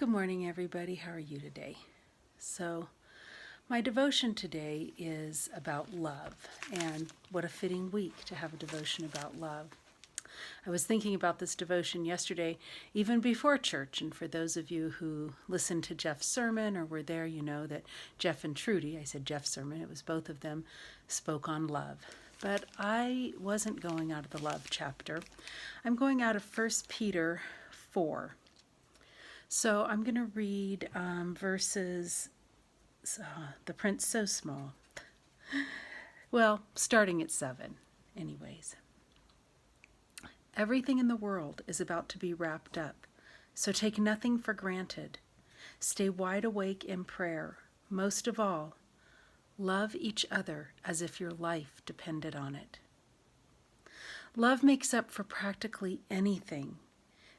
Good morning, everybody. How are you today? So, my devotion today is about love, and what a fitting week to have a devotion about love. I was thinking about this devotion yesterday, even before church, and for those of you who listened to Jeff's sermon or were there, you know that Jeff and Trudy, I said Jeff's sermon, it was both of them, spoke on love. But I wasn't going out of the love chapter. I'm going out of 1 Peter 4. So I'm going to read verses, the print's so small. Well, starting at 7, anyways. Everything in the world is about to be wrapped up, so take nothing for granted. Stay wide awake in prayer. Most of all, love each other as if your life depended on it. Love makes up for practically anything.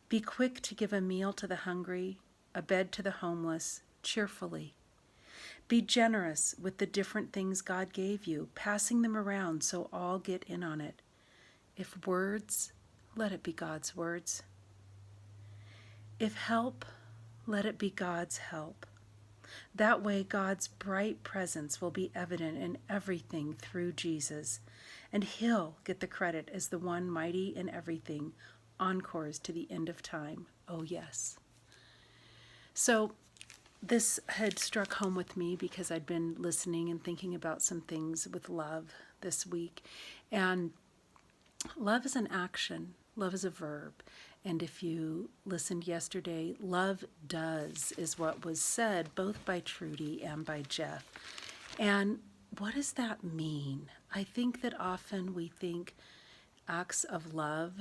Be quick to give a meal to the hungry, a bed to the homeless, cheerfully. Be generous with the different things God gave you, passing them around so all get in on it. If words, let it be God's words. If help, let it be God's help. That way, God's bright presence will be evident in everything through Jesus, and He'll get the credit as the one mighty in everything, encores to the end of time. Oh, yes. So this had struck home with me because I'd been listening and thinking about some things with love this week. And love is an action. Love is a verb. And if you listened yesterday, love does is what was said both by Trudy and by Jeff. And what does that mean? I think that often we think acts of love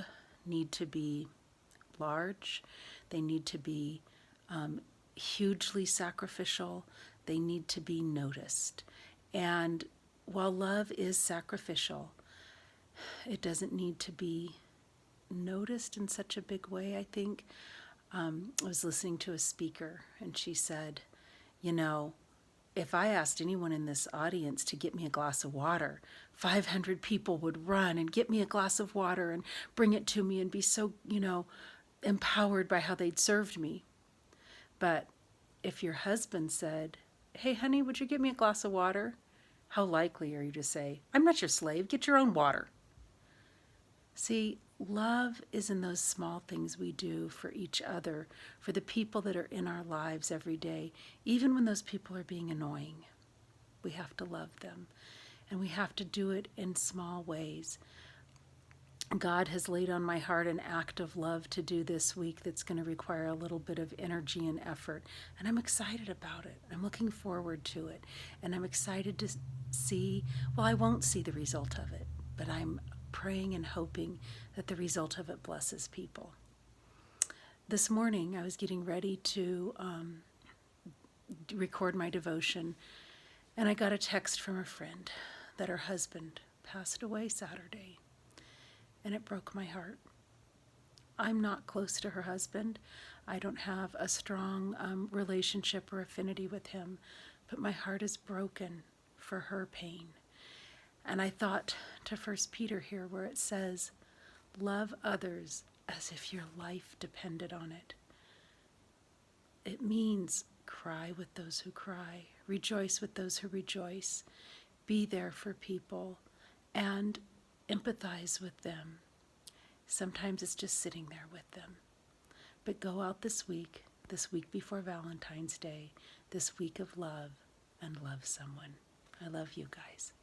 need to be large, they need to be hugely sacrificial, they need to be noticed. And while love is sacrificial, it doesn't need to be noticed in such a big way, I think. I was listening to a speaker and she said, you know, if I asked anyone in this audience to get me a glass of water, 500 people would run and get me a glass of water and bring it to me and be so, empowered by how they'd served me. But if your husband said, hey, honey, would you get me a glass of water? How likely are you to say, I'm not your slave, get your own water? See, love is in those small things we do for each other, for the people that are in our lives every day, even when those people are being annoying. We have to love them, and we have to do it in small ways. God has laid on my heart an act of love to do this week that's going to require a little bit of energy and effort, and I'm excited about it. I'm looking forward to it, and I'm excited to see, well, I won't see the result of it, but I'm praying and hoping that the result of it blesses people. This morning, I was getting ready to record my devotion, and I got a text from a friend that her husband passed away Saturday, and it broke my heart. I'm not close to her husband. I don't have a strong relationship or affinity with him, but my heart is broken for her pain. And I thought to 1 Peter here where it says, love others as if your life depended on it. It means cry with those who cry, rejoice with those who rejoice, be there for people, and empathize with them. Sometimes it's just sitting there with them. But go out this week before Valentine's Day, this week of love, and love someone. I love you guys.